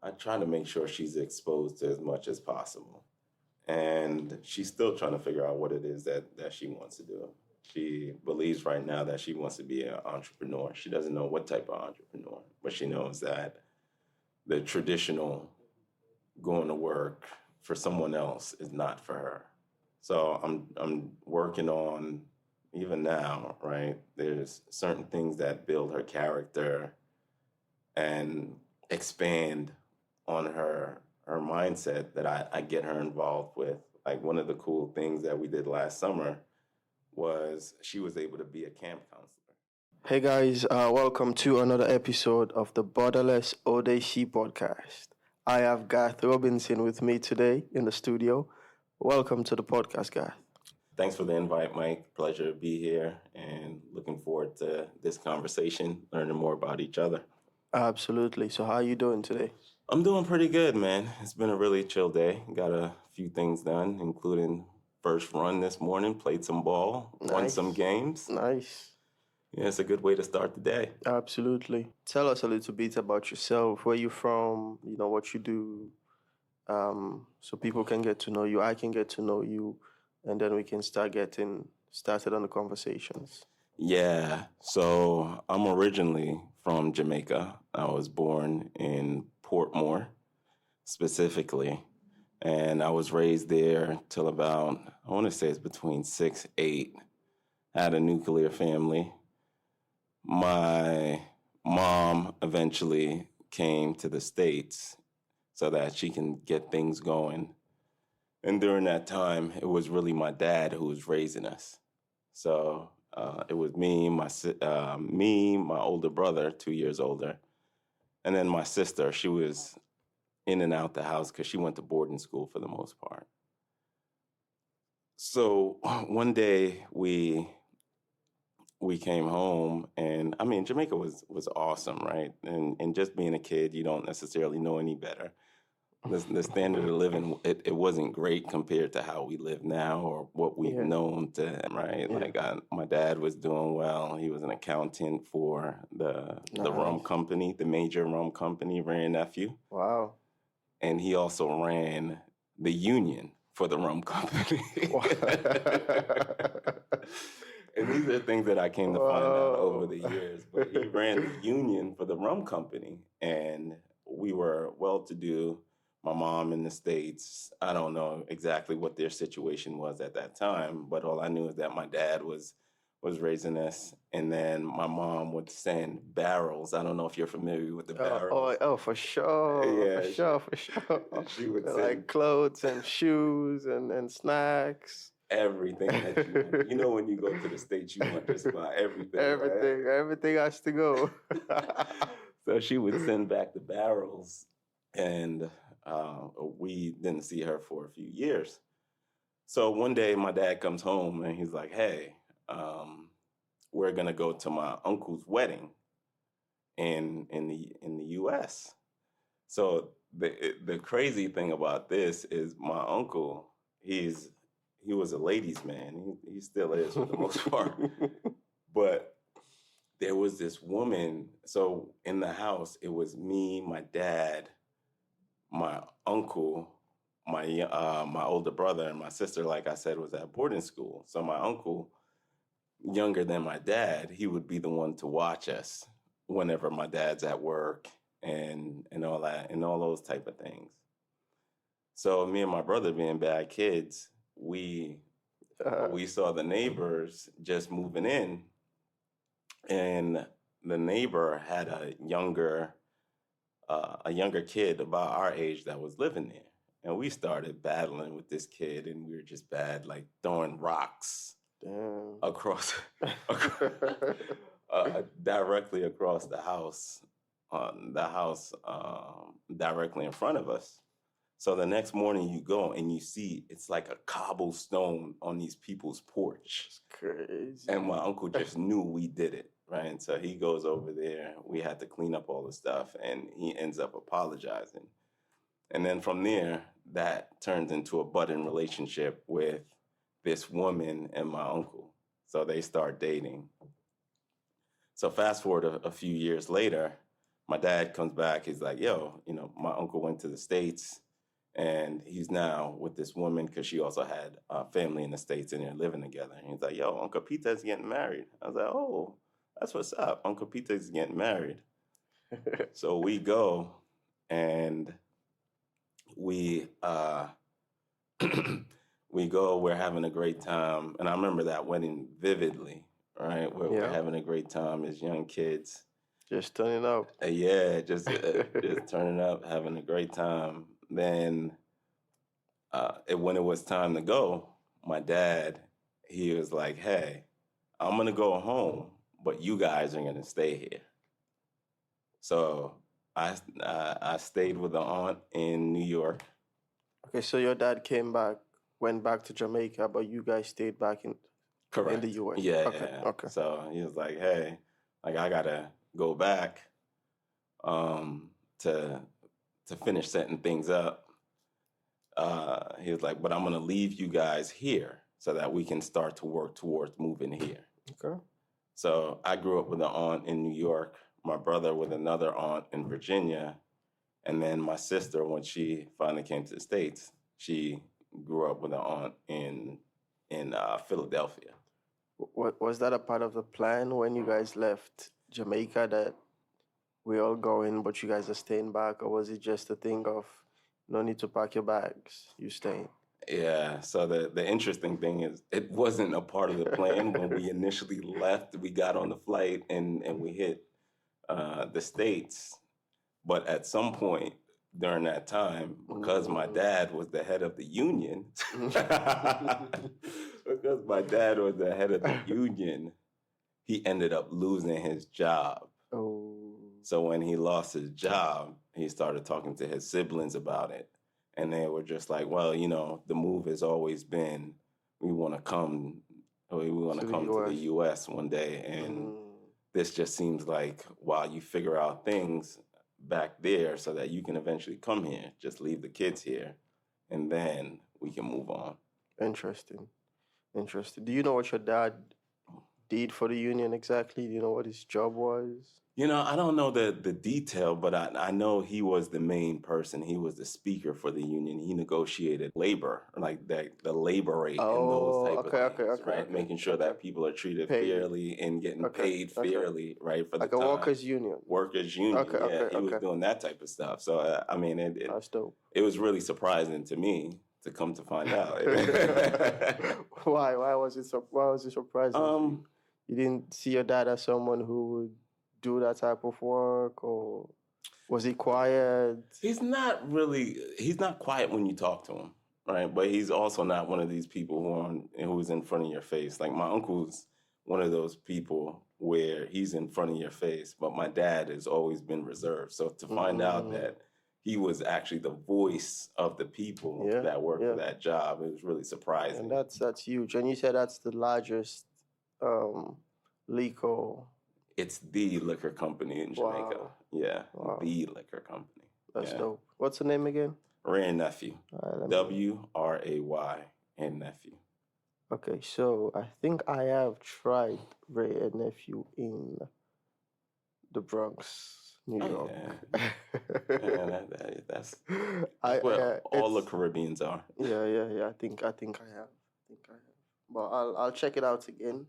I try to make sure she's exposed to as much as possible. And she's still trying to figure out what it is that she wants to do. She believes right now that she wants to be an entrepreneur. She doesn't know what type of entrepreneur, but she knows that the traditional going to work for someone else is not for her. So I'm working on, even now, right? There's certain things that build her character and expand on her mindset that I get her involved with. Like one of the cool things that we did last summer was she was able to be a camp counselor. Hey guys, welcome to another episode of the Borderless Odyssey Podcast. I have Garth Robinson with me today in the studio. Welcome to the podcast, Garth. Thanks for the invite, Mike. Pleasure to be here and looking forward to this conversation, learning more about each other. Absolutely. So how are you doing today? I'm doing pretty good, man. It's been a really chill day. Got a few things done, including first run this morning, played some ball, won some games. Nice. Yeah, it's a good way to start the day. Absolutely. Tell us a little bit about yourself, where you're from, what you do, so people can get to know you, I can get to know you, and then we can start getting started on the conversations. Yeah, so I'm originally from Jamaica. I was born in Portmore, specifically, and I was raised there till about, I want to say it's between 6, 8. Had a nuclear family. My mom eventually came to the States so that she can get things going. And during that time, it was really my dad who was raising us. So it was me, my older brother, 2 years older, and then my sister. She was in and out the house because she went to boarding school for the most part. So one day we came home, and I mean, Jamaica was awesome, right? And just being a kid, you don't necessarily know any better. The standard of living, it wasn't great compared to how we live now or what we've known to, right? Yeah. Like my dad was doing well. He was an accountant for the rum company, the major rum company, Ray & Nephew. Wow. And he also ran the union for the rum company. And these are things that I came to find out over the years. But he ran the union for the rum company, and we were well-to-do. My mom in the States, I don't know exactly what their situation was at that time, but all I knew is that my dad was raising us, and then my mom would send barrels. I don't know if you're familiar with the barrels. Oh, for sure. Yeah, for sure. She would send like clothes and shoes and snacks. Everything that you know, when you go to the States, you want just about everything. Everything has to go. So she would send back the barrels, and we didn't see her for a few years. So one day my dad comes home and he's like, hey, we're going to go to my uncle's wedding in the U.S. So the crazy thing about this is my uncle, he was a ladies' man. He still is for the most part. But there was this woman. So in the house, it was me, my dad, my uncle, my older brother, and my sister, like I said, was at boarding school. So my uncle, younger than my dad, he would be the one to watch us whenever my dad's at work and all that, and all those type of things. So me and my brother, being bad kids, we saw the neighbors just moving in, and the neighbor had a younger kid about our age that was living there. And we started battling with this kid, and we were just bad, like throwing rocks across directly across the house directly in front of us. So the next morning you go and you see it's like a cobblestone on these people's porch. It's crazy. And my uncle just knew we did it, right? And so he goes over there. We had to clean up all the stuff, and he ends up apologizing. And then from there, that turns into a budding relationship with this woman and my uncle. So they start dating. So fast forward a few years later, my dad comes back. He's like, yo, my uncle went to the States and he's now with this woman because she also had family in the States and they're living together. And he's like, yo, Uncle Peter's getting married. I was like, oh, that's what's up. Uncle Peter's getting married. So we go and we we go, we're having a great time. And I remember that wedding vividly, right? Where we're having a great time as young kids. Just turning up. Just turning up, having a great time. Then when it was time to go, my dad, he was like, hey, I'm going to go home, but you guys are going to stay here. So I stayed with the aunt in New York. Okay, so your dad went back to Jamaica, but you guys stayed back in the U.S. Yeah, okay. So he was like, hey, like I gotta go back to finish setting things up. He was like, but I'm gonna leave you guys here so that we can start to work towards moving here. Okay. So I grew up with an aunt in New York, my brother with another aunt in Virginia, and then my sister, when she finally came to the States, she grew up with an aunt in Philadelphia. Was that a part of the plan when you guys left Jamaica that we're all going, but you guys are staying back, or was it just a thing of no need to pack your bags, you staying? Yeah, so the interesting thing is it wasn't a part of the plan. When we initially left, we got on the flight and we hit the States. But at some point during that time, because my dad was the head of the union, he ended up losing his job. Oh. So when he lost his job, he started talking to his siblings about it. And they were just like, well, the move has always been, we want to come to the U.S. one day. And this just seems like, while you figure out things back there so that you can eventually come here, just leave the kids here, and then we can move on. Interesting. Do you know what your dad did for the union exactly? Do you know what his job was? I don't know the detail, but I know he was the main person. He was the speaker for the union. He negotiated labor, like the labor rate and those type of things, right? Okay. Making sure that people are treated fairly and getting paid fairly, right? For like the a workers' union. Workers' union, he was doing that type of stuff. So, that's dope. It was really surprising to me to come to find out. Why was it surprising? You didn't see your dad as someone who would do that type of work, or was he quiet? He's not quiet when you talk to him, right? But he's also not one of these people who's in front of your face. Like my uncle's one of those people where he's in front of your face, but my dad has always been reserved. So to find out that he was actually the voice of the people that work for that job, it was really surprising. And that's huge. And you said that's the largest liquor. It's the liquor company in Jamaica. Wow. Yeah, the liquor company. That's dope. What's the name again? Ray and Nephew. WRAY and Nephew. Okay, so I think I have tried Ray and Nephew in the Bronx, New York. That's where all the Caribbeans are. Yeah. I think I have. But I'll check it out again.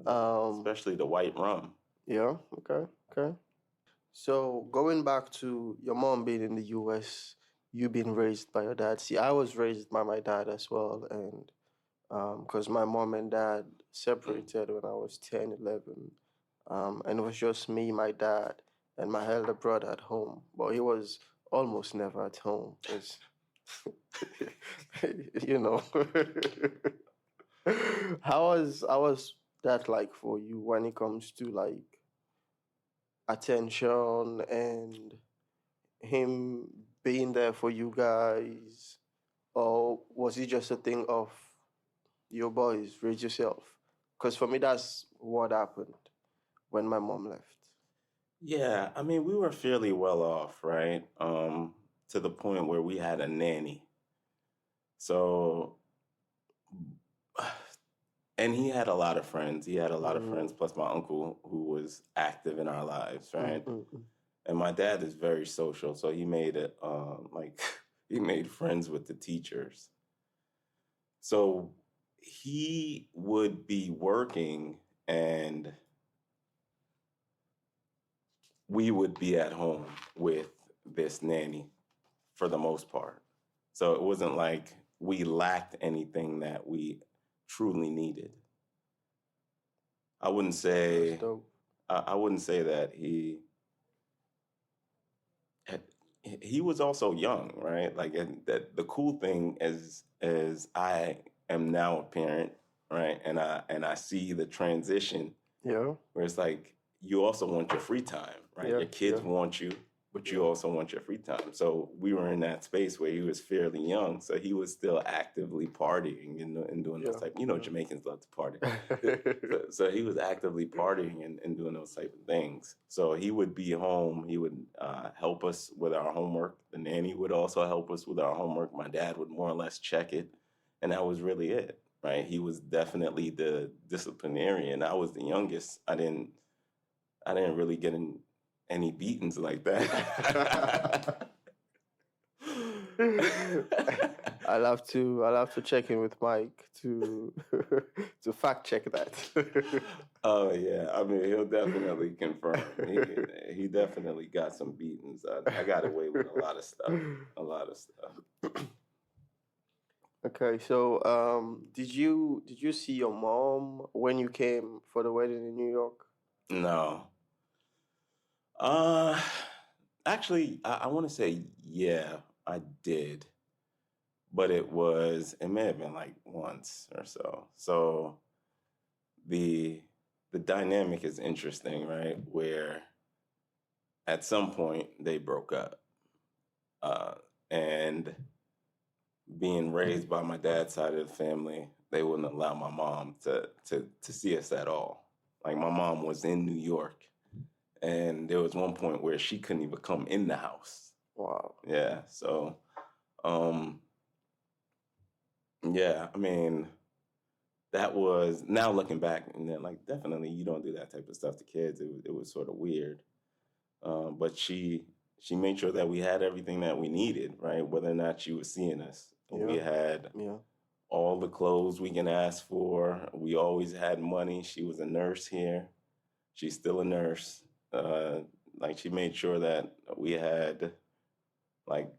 Especially the white rum. Yeah, okay. So going back to your mom being in the U.S., you being raised by your dad. See, I was raised by my dad as well, and because my mom and dad separated when I was 10, 11, and it was just me, my dad, and my elder brother at home. But he was almost never at home, because, How was that like for you when it comes to like attention and him being there for you guys, or was it just a thing of your boys raise yourself? Because for me, that's what happened when my mom left. Yeah, we were fairly well off, right? To the point where we had a nanny. So, and he had a lot of friends. Plus my uncle, who was active in our lives, right? And my dad is very social, so he made it like he made friends with the teachers. So he would be working and we would be at home with this nanny for the most part. So it wasn't like we lacked anything that we truly needed. I wouldn't That's say dope. I wouldn't say that he was also young, right? Like, and that the cool thing is I am now a parent, right? And I see the transition Yeah, where it's like you also want your free time, right? yeah, Your kids yeah, want you, but you yeah. also want your free time. So we were in that space where he was fairly young, so he was still actively partying and doing those Yeah, type. yeah. Jamaicans love to party. So he was actively partying and doing those type of things. So he would be home. He would help us with our homework. The nanny would also help us with our homework. My dad would more or less check it, and that was really it, right? He was definitely the disciplinarian. I was the youngest. I didn't really get in any beatings like that. I'll have to check in with Mike to to fact check that. Oh yeah, I mean he'll definitely confirm. He definitely got some beatings. I got away with a lot of stuff. A lot of stuff. Okay, so did you see your mom when you came for the wedding in New York? No. Uh Actually I want to say yeah, I did. But it may have been like once or so. So the the dynamic is interesting, right? Where at some point they broke up. Uh, and being raised by my dad's side of the family, they wouldn't allow my mom to see us at all. Like my mom was in New York, and there was one point where she couldn't even come in the house. Wow. Yeah, so um, yeah, I mean that was now looking back, and then like definitely you don't do that type of stuff to kids. It was sort of weird, but she made sure that we had everything that we needed, right? Whether or not she was seeing us, we Yeah, had yeah. all the clothes we can ask for. We always had money. She was a nurse here. She's still a nurse. Uh, like she made sure that we had like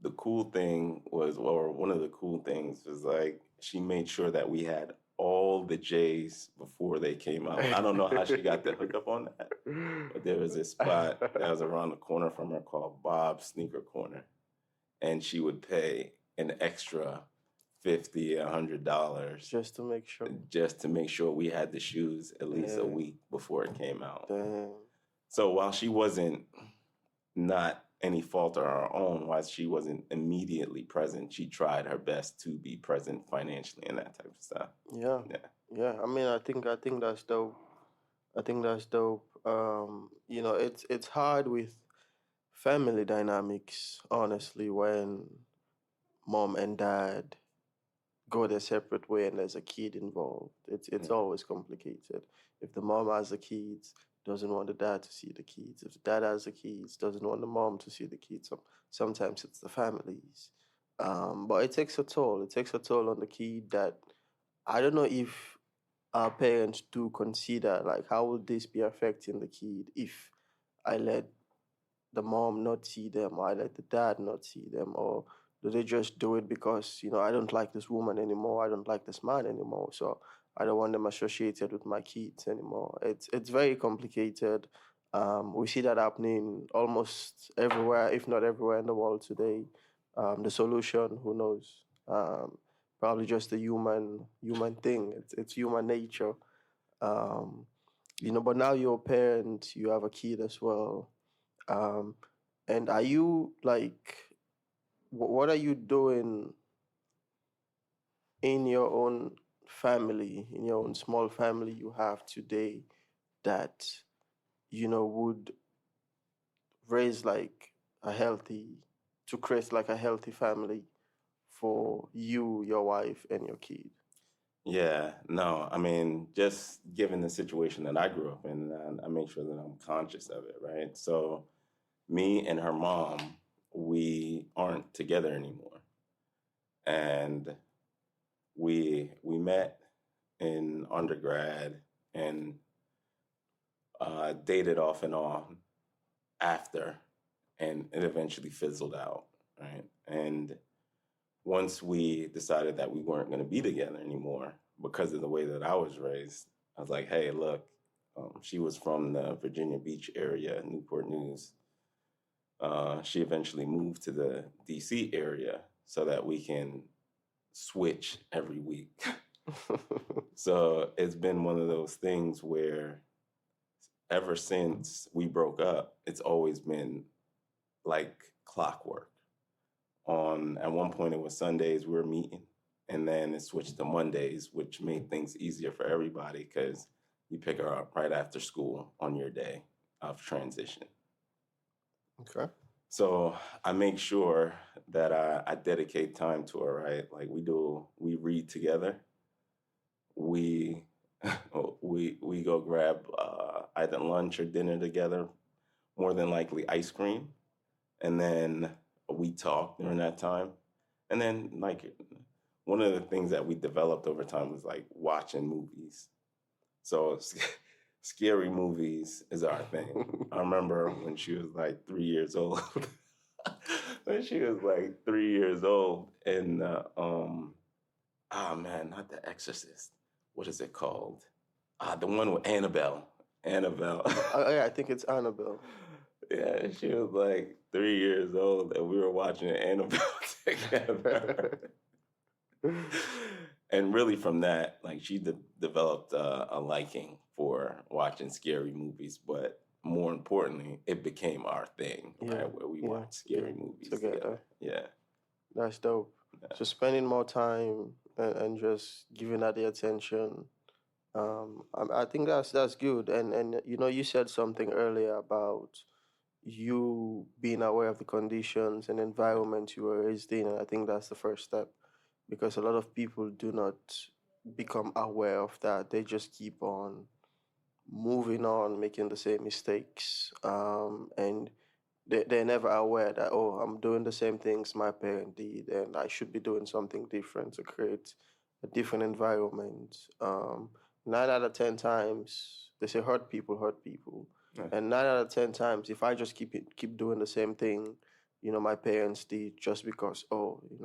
the cool thing was, or one of the cool things was like she made sure that we had all the J's before they came out. I don't know how she got the hookup on that, but there was this spot that was around the corner from her called Bob's Sneaker Corner, and she would pay an extra $50, $100 Just to make sure we had the shoes at least a Yeah. week before it came out. Damn. So while she wasn't not any fault of her own, while she wasn't immediately present, she tried her best to be present financially and that type of stuff. Yeah, Yeah. yeah. I mean, I think that's dope. I think that's dope. You know, it's hard with family dynamics, honestly, when mom and dad go their separate way and there's a kid involved. It's Yeah. always complicated. If the mom has the kids, doesn't want the dad to see the kids. If the dad has the kids, doesn't want the mom to see the kids. Sometimes it's the families. But it takes a toll. It takes a toll on the kid that I don't know if our parents do consider like how would this be affecting the kid if I let the mom not see them or I let the dad not see them, or do they just do it because I don't like this woman anymore, I don't like this man anymore, so I don't want them associated with my kids anymore. It's very complicated. We see that happening almost everywhere, if not everywhere in the world today. The solution, who knows? Probably just a human thing. It's human nature. Um, but now you're a parent, you have a kid as well. Um, and are you like, what are you doing in your own family, in your own small family you have today that, would raise like a healthy, to create like a healthy family for you, your wife, and your kid? Yeah, no, I mean, just given the situation that I grew up in, I make sure that I'm conscious of it, right? So me and her mom, we aren't together anymore. And we met in undergrad and dated off and on after, and it eventually fizzled out, right? And once we decided that we weren't going to be together anymore because of the way that I was raised, I was like, hey, look, she was from the Virginia Beach area, Newport News. She eventually moved to the DC area so that we can switch every week. So it's been one of those things where ever since we broke up, it's always been like clockwork. At one point it was Sundays we were meeting, and then it switched to Mondays, which made things easier for everybody because you pick her up right after school on your day of transition. Okay. So I make sure that I dedicate time to her, right? Like we read together. We we go grab either lunch or dinner together, more than likely ice cream, and then we talk during that time. And then like one of the things that we developed over time was like watching movies. So scary movies is our thing. I remember when she was like 3 years old. When she was like 3 years old, and man, not The Exorcist. What is it called? The one with Annabelle. Annabelle. Yeah, I think it's Annabelle. Yeah, she was like 3 years old, and we were watching Annabelle together. And really, from that, like she developed a liking for watching scary movies, but more importantly, it became our thing, right? Where we watch scary movies together. Yeah, that's dope. Yeah. So spending more time and just giving that the attention. I think that's good. And you said something earlier about you being aware of the conditions and environment you were raised in, and I think that's the first step, because a lot of people do not become aware of that. They just keep on moving on, making the same mistakes, and they're never aware that, oh, I'm doing the same things my parent did, and I should be doing something different to create a different environment. 9 out of 10 times, they say hurt people hurt people. Yeah. And 9 out of 10 times, if I just keep doing the same thing, my parents did, just because,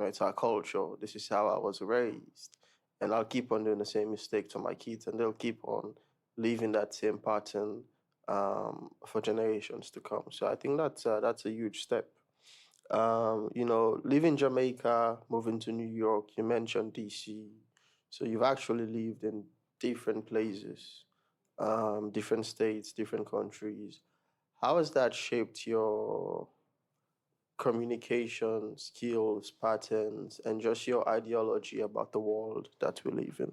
it's our culture, this is how I was raised, and I'll keep on doing the same mistake to my kids, and they'll keep on leaving that same pattern for generations to come. So I think that's a huge step. Leaving Jamaica, moving to New York, you mentioned DC. So you've actually lived in different places, different states, different countries. How has that shaped your communication skills, patterns, and just your ideology about the world that we live in?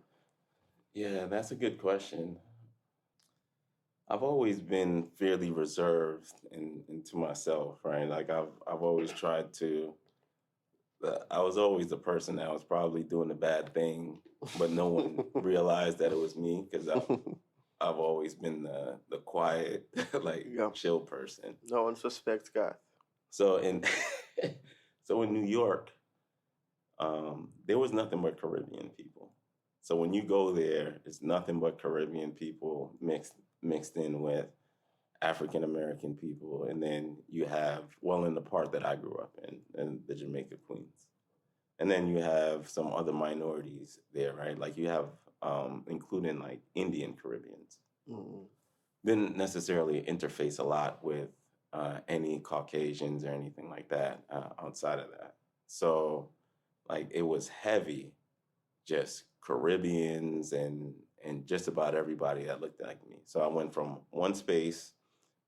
Yeah, that's a good question. I've always been fairly reserved and to myself, right? Like I've always tried to. I was always the person that was probably doing the bad thing, but no one realized that it was me because I've always been the quiet, like chill person. No one suspects Garth. So in New York, there was nothing but Caribbean people. So when you go there, it's nothing but Caribbean people mixed in with African American people, and then you have, in the part that I grew up in the Jamaica Queens, and then you have some other minorities there, right? Like you have, including like Indian Caribbeans. Mm-hmm. Didn't necessarily interface a lot with any Caucasians or anything like that outside of that. So like it was heavy, just Caribbeans and just about everybody that looked like me. So I went from one space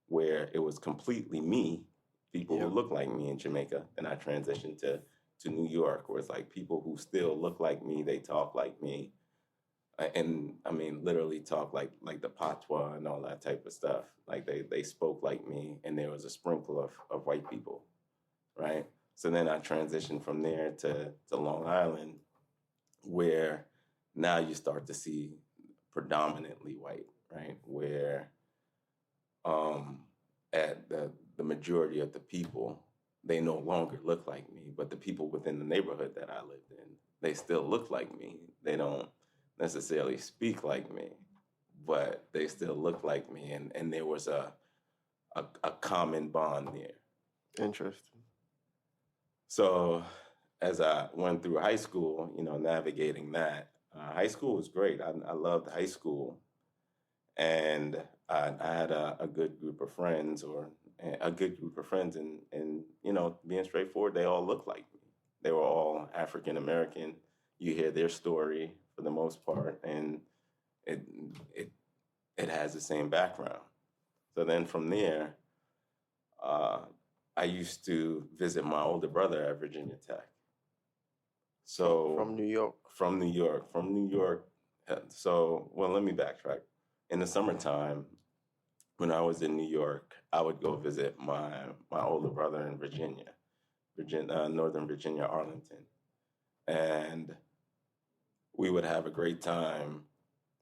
where it was completely me, people who look like me in Jamaica, and I transitioned to New York, where it's like people who still look like me, they talk like me, and I mean literally talk like the patois and all that type of stuff. Like they spoke like me, and there was a sprinkle of white people, right? So then I transitioned from there to Long Island, where now you start to see predominantly white, right? Where at the majority of the people, they no longer look like me, but the people within the neighborhood that I lived in, they still look like me. They don't necessarily speak like me, but they still look like me. And there was a common bond there. Interesting. So as I went through high school, navigating that, high school was great. I loved high school. And I had a good group of friends, and being straightforward, they all looked like me. They were all African American. You hear their story for the most part, and it has the same background. So then from there, I used to visit my older brother at Virginia Tech. So from New York. From New York. So, well, let me backtrack. In the summertime, when I was in New York, I would go visit my older brother in Northern Virginia, Arlington, and we would have a great time.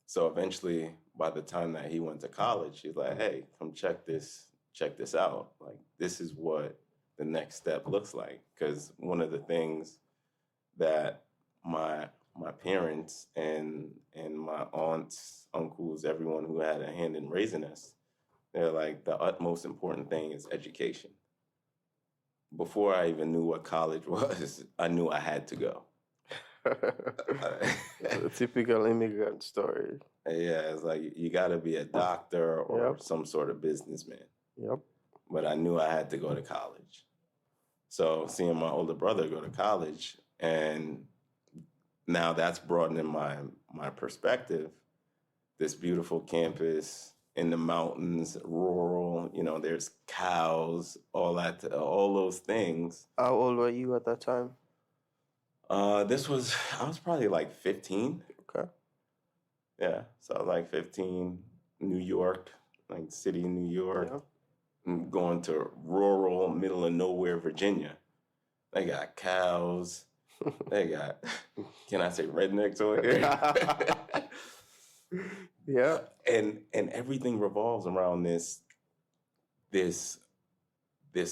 So eventually, by the time that he went to college, he's like, "Hey, come check this out. Like, this is what the next step looks like." Because one of the things that my parents and my aunts, uncles, everyone who had a hand in raising us, they're like, the utmost important thing is education. Before I even knew what college was, I knew I had to go. The typical immigrant story. Yeah, it's like you got to be a doctor or some sort of businessman. Yep. But I knew I had to go to college. So seeing my older brother go to college, and now that's broadening my perspective. This beautiful campus in the mountains, rural, there's cows, all those things. How old were you at that time? I was probably like 15. Okay. Yeah, so I was like 15, New York, like city of New York. Yeah. I'm going to rural, middle of nowhere, Virginia. They got cows. They got, can I say rednecks over here? Yeah. And everything revolves around this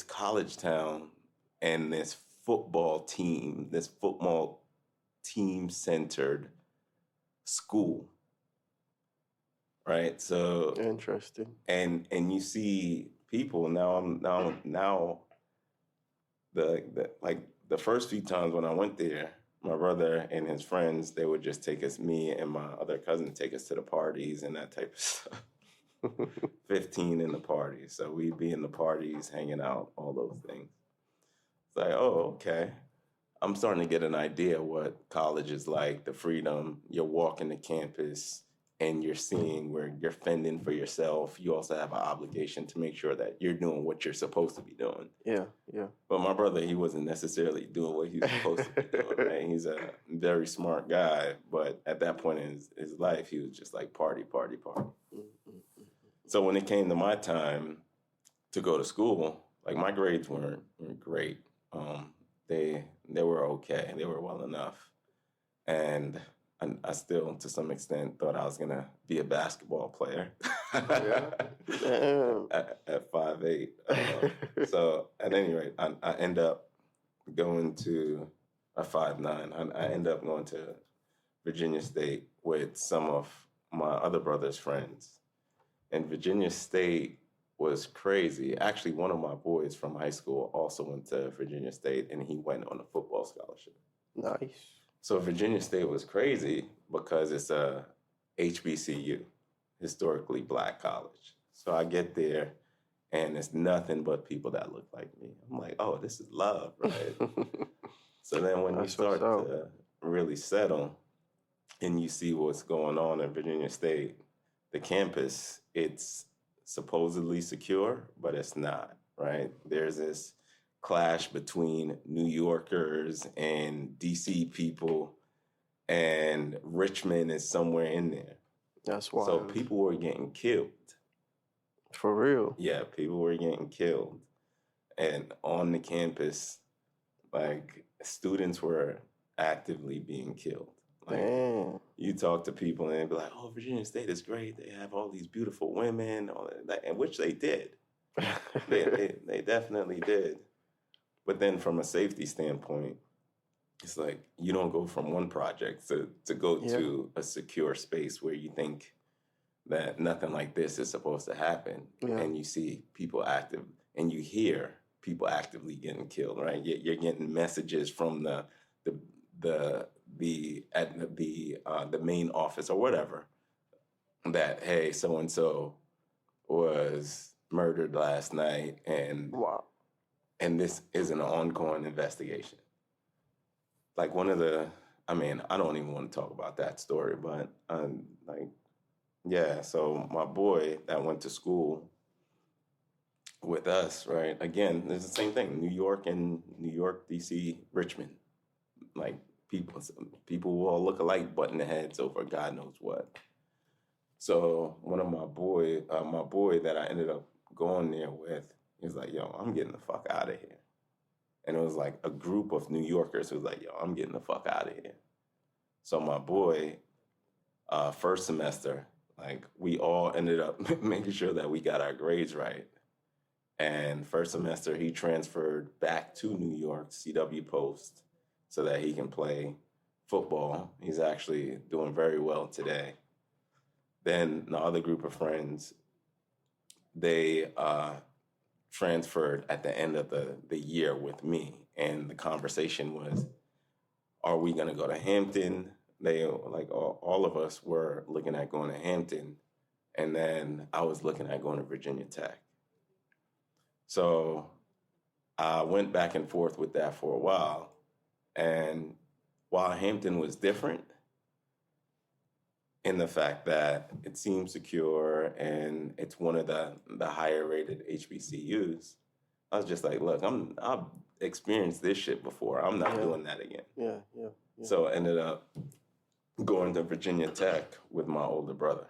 college town and this football team centered school. Right? So interesting. And you see people now the first few times when I went there, my brother and his friends, they would just me and my other cousin take us to the parties and that type of stuff. 15 in the parties. So we'd be in the parties, hanging out, all those things. It's like, oh, okay. I'm starting to get an idea what college is like, the freedom. You're walking the campus and you're seeing where you're fending for yourself. You also have an obligation to make sure that you're doing what you're supposed to be doing. Yeah, yeah. But my brother, he wasn't necessarily doing what he was supposed to be doing, right? He's a very smart guy, but at that point in his life, he was just like party. So when it came to my time to go to school, like my grades weren't great. They were okay. They were well enough. And I still, to some extent, thought I was going to be a basketball player at 5'8". So at any rate, I end up going to a 5'9". I end up going to Virginia State with some of my other brother's friends. And Virginia State was crazy. Actually, one of my boys from high school also went to Virginia State, and he went on a football scholarship. Nice. So Virginia State was crazy because it's a HBCU, historically black college. So I get there, and it's nothing but people that look like me. I'm like, oh, this is love, right? So then when you start to really settle and you see what's going on in Virginia State, the campus, it's supposedly secure, but it's not, right? There's this clash between New Yorkers and DC people, and Richmond is somewhere in there. That's wild. So people were getting killed. For real? Yeah, people were getting killed. And on the campus, like, students were actively being killed. Like, damn. You talk to people and they'd be like, oh, Virginia State is great. They have all these beautiful women, all that, and which they did. They definitely did. But then from a safety standpoint, it's like you don't go from one project to go Yeah. to a secure space where you think that nothing like this is supposed to happen. Yeah. And you see people active and you hear people actively getting killed, right? You're getting messages from the the main office or whatever that, hey, so and so was murdered last night, Wow. and this is an ongoing investigation. Like one of the, I mean, I don't even want to talk about that story, but like, yeah. So my boy that went to school with us, right? Again, it's the same thing. New York, DC, Richmond. Like people will all look alike, butting their heads over God knows what. So one of my boy that I ended up going there with, he's like, "Yo, I'm getting the fuck out of here." And it was like a group of New Yorkers who was like, "Yo, I'm getting the fuck out of here." So my boy, first semester, like we all ended up making sure that we got our grades right. And first semester, he transferred back to New York, CW Post, so that he can play football. He's actually doing very well today. Then the other group of friends, they transferred at the end of the year with me. And the conversation was, are we going to go to Hampton? They, like, all of us were looking at going to Hampton. And then I was looking at going to Virginia Tech. So I went back and forth with that for a while. And while Hampton was different in the fact that it seems secure and it's one of the higher rated HBCUs, I was just like, look, I've experienced this shit before. I'm not doing that again. Yeah. So I ended up going to Virginia Tech with my older brother.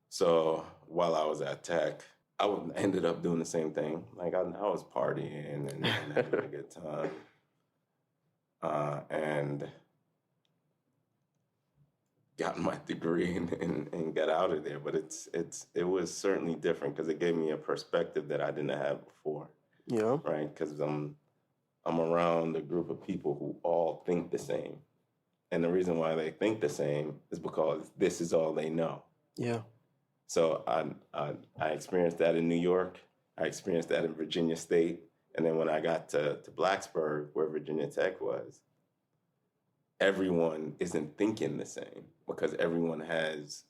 So while I was at Tech, I ended up doing the same thing. Like I was partying and having a good time. And got my degree and got out of there. But it was certainly different because it gave me a perspective that I didn't have before. Yeah. Right? Because I'm around a group of people who all think the same. And the reason why they think the same is because this is all they know. Yeah. So I experienced that in New York. I experienced that in Virginia State. And then when I got to Blacksburg, where Virginia Tech was, everyone isn't thinking the same because everyone has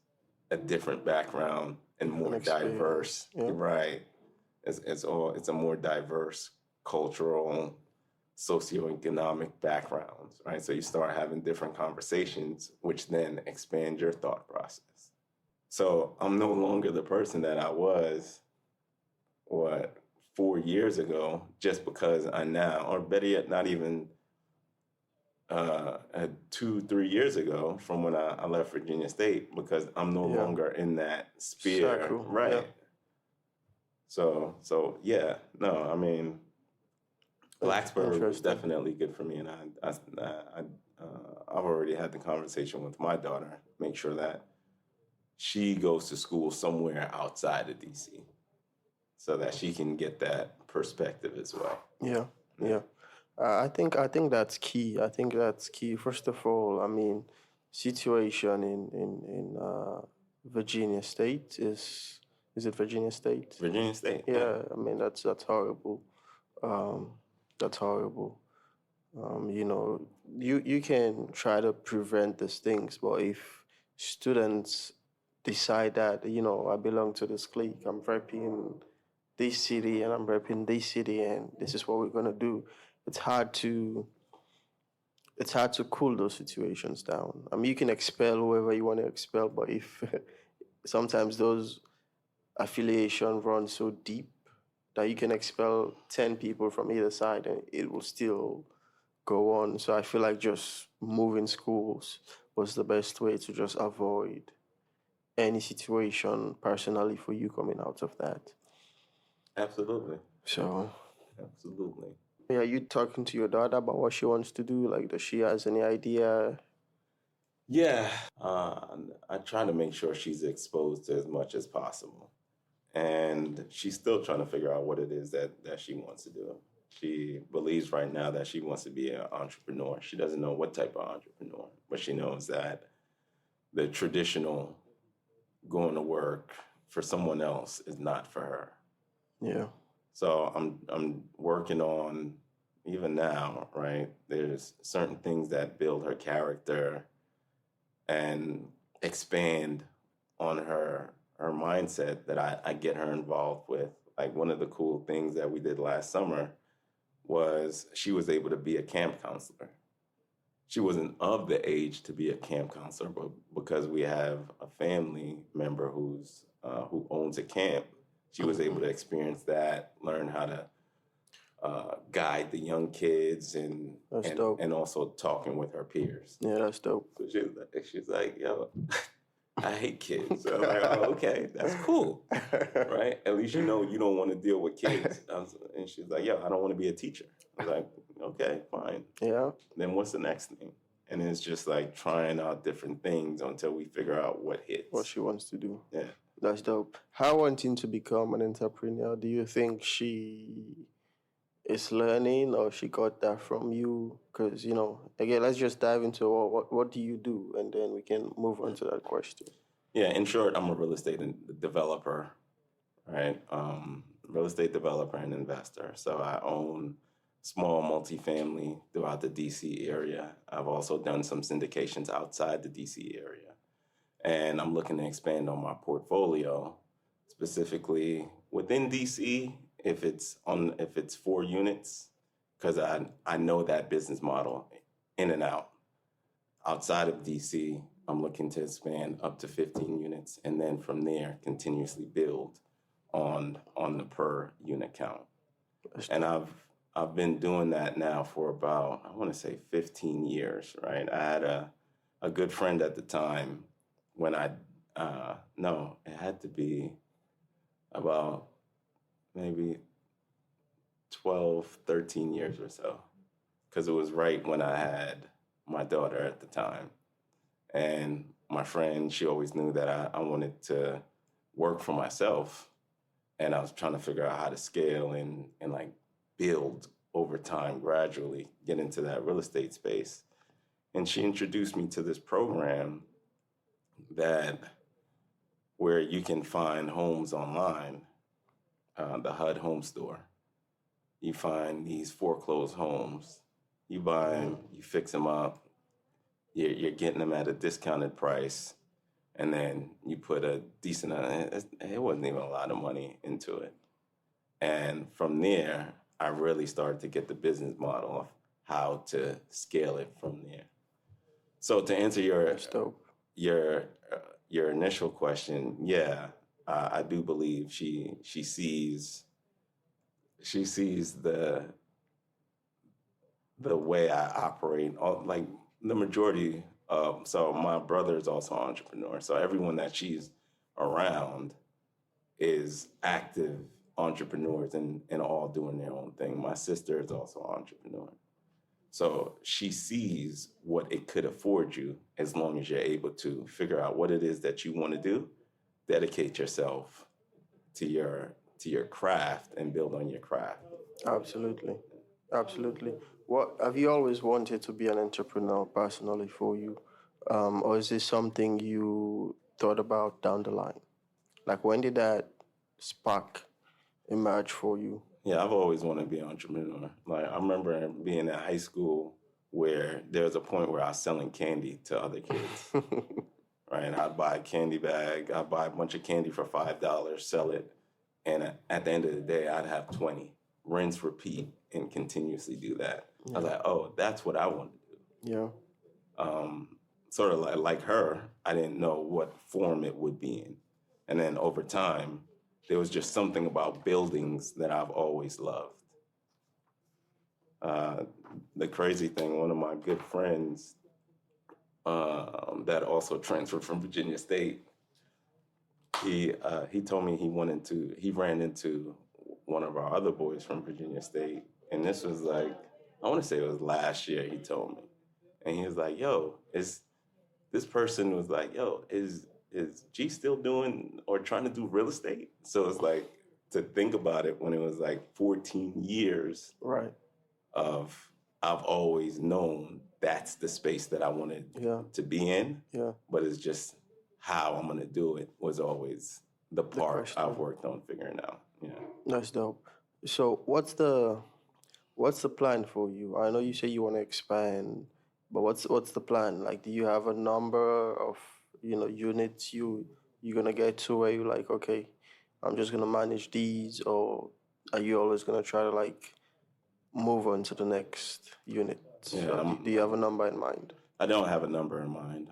a different background and more diverse. Yeah. Right. It's a more diverse cultural, socioeconomic backgrounds, right? So you start having different conversations, which then expand your thought process. So I'm no longer the person that I was, 4 years ago, just because I now, or better yet, not even 2-3 years ago from when I left Virginia State, because I'm no longer in that sphere. Circle. Right. Yeah. So yeah, no, I mean, Blacksburg was definitely good for me, and I've already had the conversation with my daughter, make sure that she goes to school somewhere outside of DC, so that she can get that perspective as well. Yeah. I think that's key. I think that's key. First of all, I mean, situation in Virginia State is it Virginia State? Virginia State. Yeah. I mean, that's horrible. That's horrible. You can try to prevent these things, but if students decide that, I belong to this clique, I'm repping this city and I'm repping this city and this is what we're gonna do, it's hard to cool those situations down. I mean, you can expel whoever you want to expel, but if sometimes those affiliation run so deep that you can expel 10 people from either side and it will still go on. So I feel like just moving schools was the best way to just avoid any situation personally for you coming out of that. Absolutely. So. Absolutely. Yeah, you talking to your daughter about what she wants to do? Like, does she has any idea? Yeah. I try to make sure she's exposed to as much as possible. and she's still trying to figure out what it is that she wants to do. She believes right now that she wants to be an entrepreneur. She doesn't know what type of entrepreneur, but she knows that the traditional going to work for someone else is not for her. Yeah. So I'm working on, even now, right? There's certain things that build her character and expand on her mindset that I get her involved with. Like, one of the cool things that we did last summer was she was able to be a camp counselor. She wasn't of the age to be a camp counselor, but because we have a family member who owns a camp, she was able to experience that, learn how to guide the young kids, and also talking with her peers. Yeah, that's dope. So she's like, yo, I hate kids. So I'm like, oh, okay, that's cool, right? At least you know you don't want to deal with kids. And she's like, yo, I don't want to be a teacher. I was like, okay, fine. Yeah. Then what's the next thing? And it's just like trying out different things until we figure out what hits. What she wants to do. Yeah. That's dope. Her wanting to become an entrepreneur, do you think she is learning or she got that from you? Because, again, let's just dive into what do you do? And then we can move on to that question. Yeah, in short, I'm a real estate developer, right? Real estate developer and investor. So I own small multifamily throughout the DC area. I've also done some syndications outside the DC area. And I'm looking to expand on my portfolio, specifically within DC, if it's 4 units, because I know that business model in and out. Outside of DC, I'm looking to expand up to 15 units, and then from there continuously build on the per unit count. And I've been doing that now for about, I want to say 15 years, right? I had a good friend at the time when it had to be about maybe 12, 13 years or so, because it was right when I had my daughter at the time. And my friend, she always knew that I wanted to work for myself, and I was trying to figure out how to scale and like build over time, gradually get into that real estate space. And she introduced me to this program where you can find homes online, the HUD Home Store. You find these foreclosed homes, you buy them, you fix them up, you're getting them at a discounted price, and then you put a decent, it wasn't even a lot of money into it. And from there, I really started to get the business model of how to scale it from there. So to answer your initial question, yeah, I do believe she sees the way I operate. Like the majority of, so my brother is also an entrepreneur. So everyone that she's around is active entrepreneurs and all doing their own thing. My sister is also an entrepreneur. So she sees what it could afford you as long as you're able to figure out what it is that you want to do, dedicate yourself to your craft and build on your craft. Absolutely. What have you always wanted to be an entrepreneur personally for you? Or is this something you thought about down the line? Like, when did that spark emerge for you? Yeah, I've always wanted to be an entrepreneur. Like, I remember being in high school where there was a point where I was selling candy to other kids. Right? And I'd buy a candy bag, I'd buy a bunch of candy for $5, sell it, and at the end of the day, I'd have 20. Rinse, repeat, and continuously do that. Yeah. I was like, oh, that's what I want to do. Yeah. Sort of like her, I didn't know what form it would be in. And then over time, there was just something about buildings that I've always loved. The crazy thing, one of my good friends that also transferred from Virginia State, he told me he ran into one of our other boys from Virginia State. And this was like, I want to say it was last year, he told me. And he was like, yo, this person was like, yo, is is G still doing or trying to do real estate? So it's like to think about it when it was like 14 years Right. of I've always known that's the space that I wanted to be in. Yeah. But it's just how I'm gonna do it was always the part I've worked on figuring out. Yeah. That's dope. So what's the plan for you? I know you say you want to expand, but what's the plan? Like, do you have a number of units you're gonna get to where you're like, okay, I'm just gonna manage these, or are you always gonna try to like move on to the next unit? Yeah, Do you have a number in mind? I don't have a number in mind.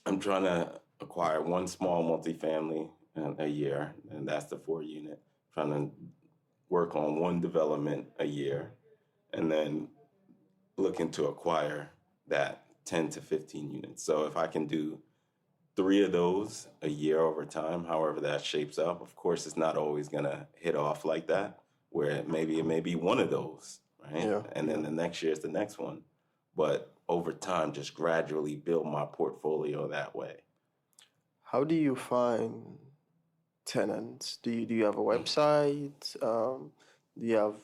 I'm trying to acquire one small multifamily a year, and that's the 4-unit. Trying to work on one development a year, and then looking to acquire that 10 to 15 units. So if I can do 3 of those a year over time, however that shapes up, of course, it's not always going to hit off like that, where it may be one of those, right? Yeah. And then the next year is the next one. But over time, just gradually build my portfolio that way. How do you find tenants? Do you have a website? Do you have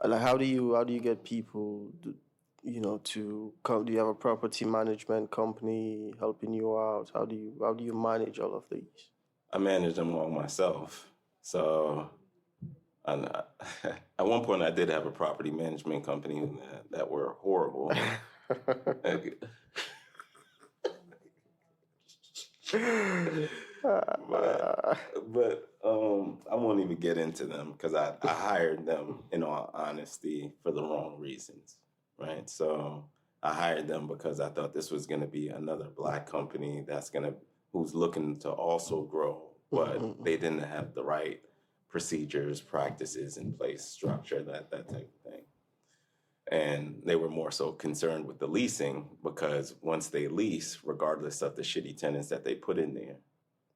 like how do you get people to come? Do you have a property management company helping you out? How do you manage all of these? I manage them all myself. So at one point I did have a property management company that were horrible. but I won't even get into them because I hired them, in all honesty, for the wrong reasons, right? So I hired them because I thought this was going to be another Black company who's looking to also grow, but they didn't have the right procedures, practices in place, structure, that type of thing. And they were more so concerned with the leasing because once they lease, regardless of the shitty tenants that they put in there,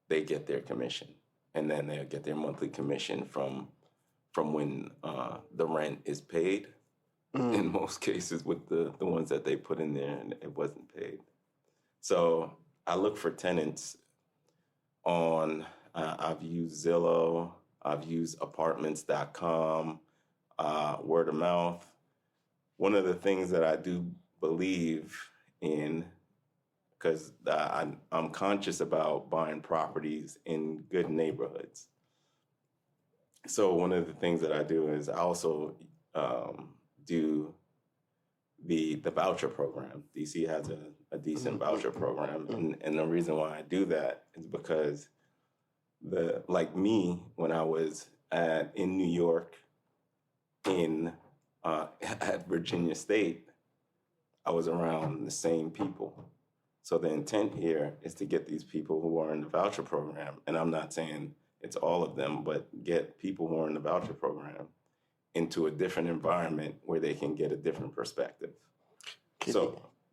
they get their commission. And then they'll get their monthly commission from when the rent is paid. In most cases with the ones that they put in there and it wasn't paid. So I look for tenants on, I've used Zillow, I've used apartments.com, word of mouth. One of the things that I do believe in, because I'm conscious about buying properties in good neighborhoods. So one of the things that I do is I also do the voucher program. DC has a decent voucher program. And the reason why I do that is because like me, when I was in New York, at Virginia State, I was around the same people. So the intent here is to get these people who are in the voucher program, and I'm not saying it's all of them, but get people who are in the voucher program into a different environment where they can get a different perspective.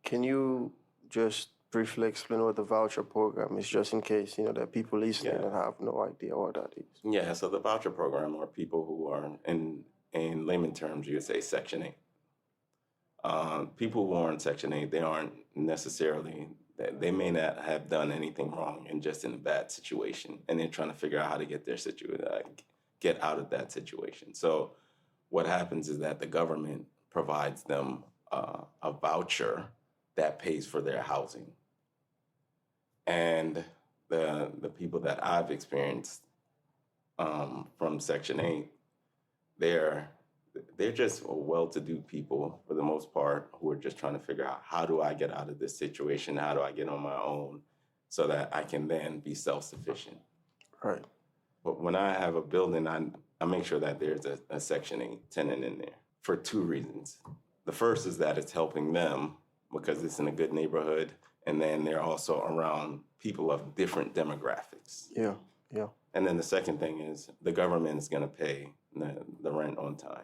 Can you just briefly explain what the voucher program is, just in case there are people listening that have no idea what that is? Yeah, so the voucher program are people who are in layman terms, you would say Section 8. People who are in Section 8, they aren't necessarily, they may not have done anything wrong and just in a bad situation, and they're trying to figure out how to get out of that situation. So what happens is that the government provides them a voucher that pays for their housing. And the people that I've experienced from Section 8, they're just well-to-do people for the most part who are just trying to figure out, how do I get out of this situation? How do I get on my own so that I can then be self-sufficient? Right. But when I have a building, I make sure that there's a Section 8 tenant in there for 2 reasons. The first is that it's helping them because it's in a good neighborhood, and then they're also around people of different demographics. Yeah. And then the second thing is the government is going to pay the rent on time.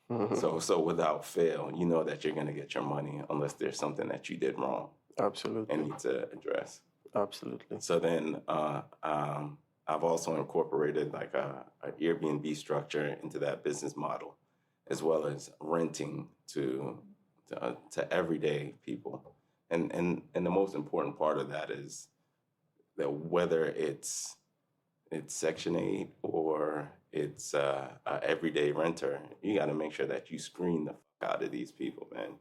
Mm-hmm. So without fail, you know that you're going to get your money unless there's something that you did wrong. Absolutely. And need to address. Absolutely. So then I've also incorporated like an Airbnb structure into that business model, as well as renting to everyday people. And the most important part of that is that whether it's Section 8 or it's a everyday renter, you got to make sure that you screen the fuck out of these people, man,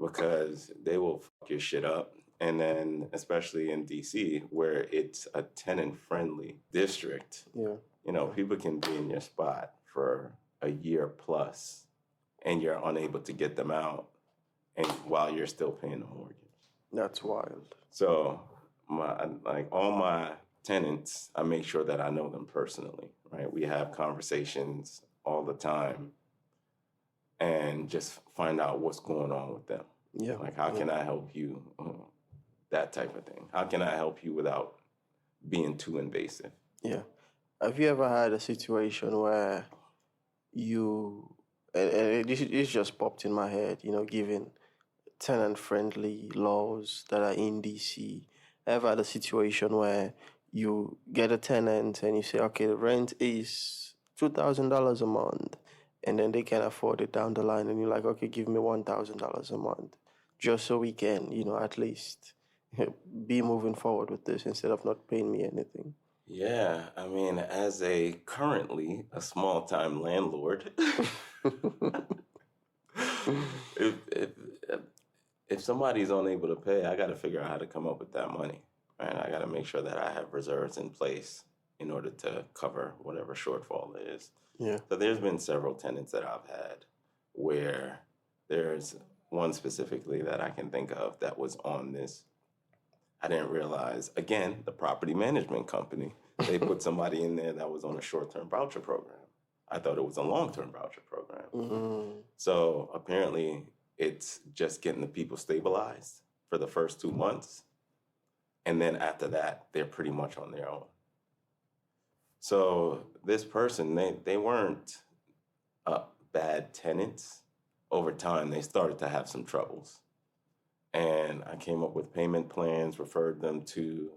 because they will fuck your shit up. And then, especially in DC, where it's a tenant-friendly district, Yeah. you know, people can be in your spot for a year plus, and you're unable to get them out, and while you're still paying the mortgage. That's wild. So, all my tenants, I make sure that I know them personally, right? We have conversations all the time, and just find out what's going on with them. Yeah. Like, how can I help you? That type of thing. How can I help you without being too invasive? Yeah. Have you ever had a situation where and this just popped in my head, given tenant-friendly laws that are in DC, ever had a situation where you get a tenant and you say, okay, the rent is $2,000 a month, and then they can afford it down the line, and you're like, okay, give me $1,000 a month, just so we can, at least be moving forward with this instead of not paying me anything. Yeah, I mean, as currently a small-time landlord, if somebody's unable to pay, I got to figure out how to come up with that money, and I got to make sure that I have reserves in place in order to cover whatever shortfall there is. Yeah. So there's been several tenants that I've had where there's one specifically that I can think of that was on this. I didn't realize, again, the property management company, they put somebody in there that was on a short-term voucher program. I thought it was a long-term voucher program. Mm-hmm. So apparently it's just getting the people stabilized for the first 2 months. And then after that, they're pretty much on their own. So this person, they weren't bad tenants. Over time, they started to have some troubles. And I came up with payment plans, referred them to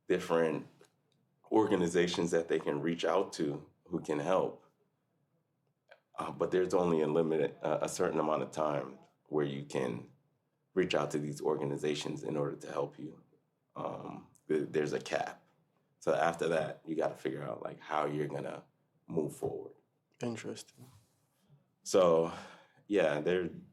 different organizations that they can reach out to who can help. But there's only a certain amount of time where you can reach out to these organizations in order to help you. There's a cap. So after that, you got to figure out like how you're going to move forward. Interesting. So yeah,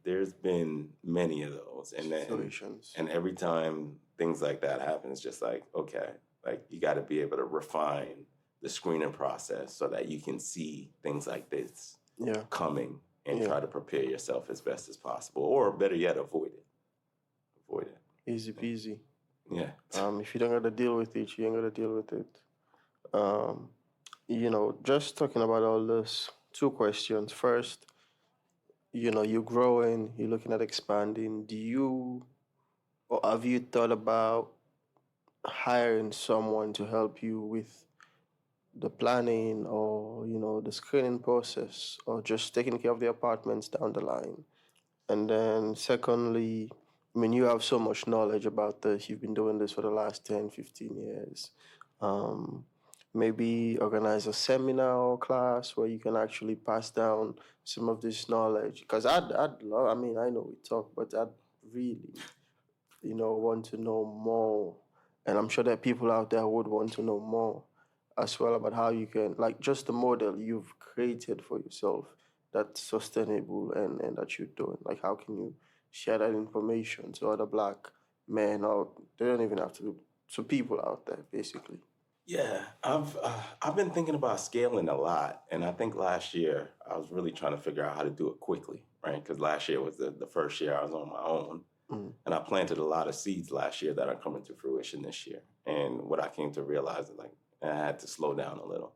there's been many of those, and situations. And every time things like that happen, it's just like, okay, like you got to be able to refine the screening process so that you can see things like this coming and try to prepare yourself as best as possible, or better yet, avoid it. Avoid it. Easy peasy. Yeah. If you don't got to deal with it, you ain't got to deal with it. Just talking about all this, 2 questions. First, you're growing, you're looking at expanding. Have you thought about hiring someone to help you with the planning or, the screening process, or just taking care of the apartments down the line? And then secondly, I mean, you have so much knowledge about this. You've been doing this for the last 10, 15 years. Maybe organize a seminar or class where you can actually pass down some of this knowledge. Because I'd love, I mean, I know we talk, but I'd really, want to know more. And I'm sure that people out there would want to know more as well about how you can, like, just the model you've created for yourself that's sustainable and that you're doing. Like, how can you share that information to other Black men, or they don't even have to people out there, basically? Yeah, I've been thinking about scaling a lot, and I think last year I was really trying to figure out how to do it quickly, right? Because last year was the first year I was on my own, and I planted a lot of seeds last year that are coming to fruition this year. And what I came to realize is like I had to slow down a little.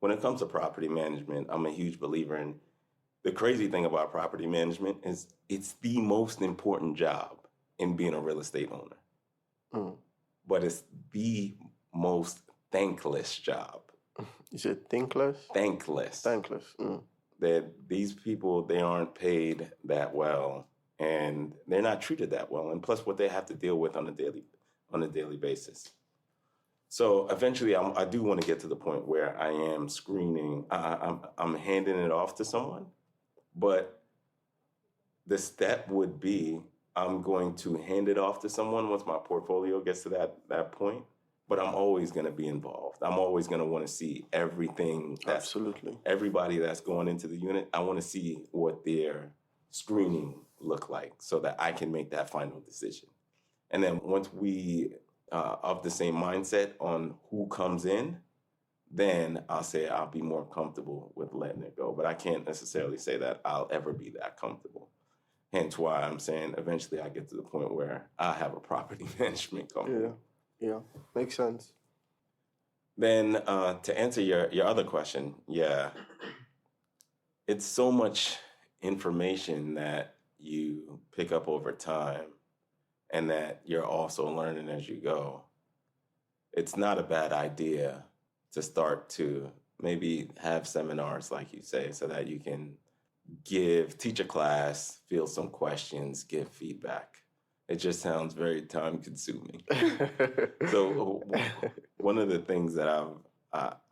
When it comes to property management, I'm a huge believer in. The crazy thing about property management is it's the most important job in being a real estate owner, but it's the most thankless job. Is it thankless? Thankless. Thankless. That these people, they aren't paid that well, and they're not treated that well. And plus what they have to deal with on a daily basis. So eventually I do want to get to the point where I am screening, I'm handing it off to someone, but the step would be I'm going to hand it off to someone once my portfolio gets to that point. But I'm always going to be involved. I'm always going to want to see everything. Absolutely. Everybody that's going into the unit, I want to see what their screening look like so that I can make that final decision. And then once we of the same mindset on who comes in, then I'll say I'll be more comfortable with letting it go. But I can't necessarily say that I'll ever be that comfortable. Hence why I'm saying eventually I get to the point where I have a property management company. Yeah, makes sense. Then to answer your other question, yeah, it's so much information that you pick up over time and that you're also learning as you go. It's not a bad idea to start to maybe have seminars, like you say, so that you can teach a class, field some questions, give feedback. It just sounds very time consuming. So one of the things that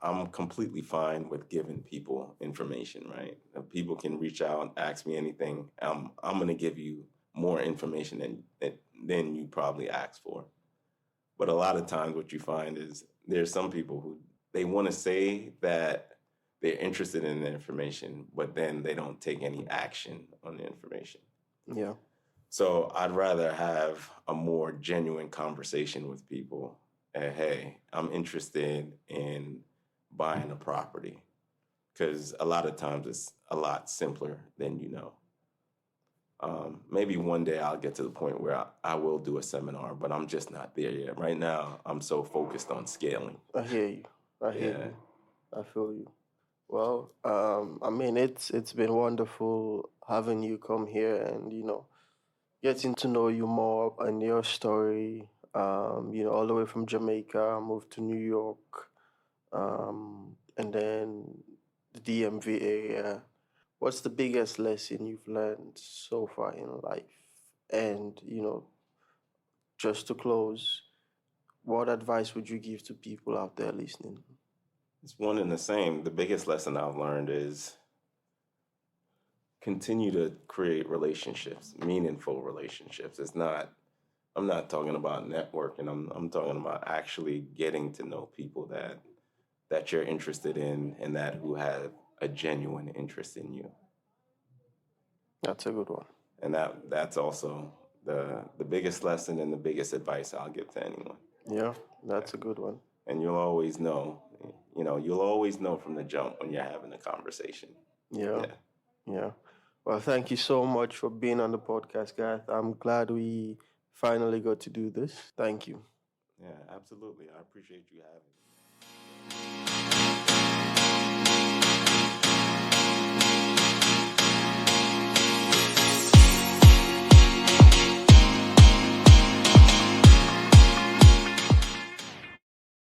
I'm completely fine with giving people information, right? If people can reach out and ask me anything. I'm going to give you more information than you probably asked for. But a lot of times what you find is there's some people who they want to say that they're interested in the information, but then they don't take any action on the information. Yeah. So I'd rather have a more genuine conversation with people. Hey, I'm interested in buying a property, because a lot of times it's a lot simpler than you know. Maybe one day I'll get to the point where I will do a seminar, but I'm just not there yet. Right now, I'm so focused on scaling. I hear you. I feel you. Well, I mean, it's been wonderful having you come here and, getting to know you more and your story. All the way from Jamaica, moved to New York, and then the DMV area. What's the biggest lesson you've learned so far in life? And, just to close, what advice would you give to people out there listening? It's one and the same. The biggest lesson I've learned is continue to create relationships, meaningful relationships. I'm not talking about networking. I'm talking about actually getting to know people that you're interested in and that who have a genuine interest in you. That's a good one. And that's also the biggest lesson and the biggest advice I'll give to anyone. Yeah, that's a good one. And you'll always know from the jump when you're having a conversation. Yeah. Well, thank you so much for being on the podcast, Garth. I'm glad we finally got to do this. Thank you. Yeah, absolutely. I appreciate you having me.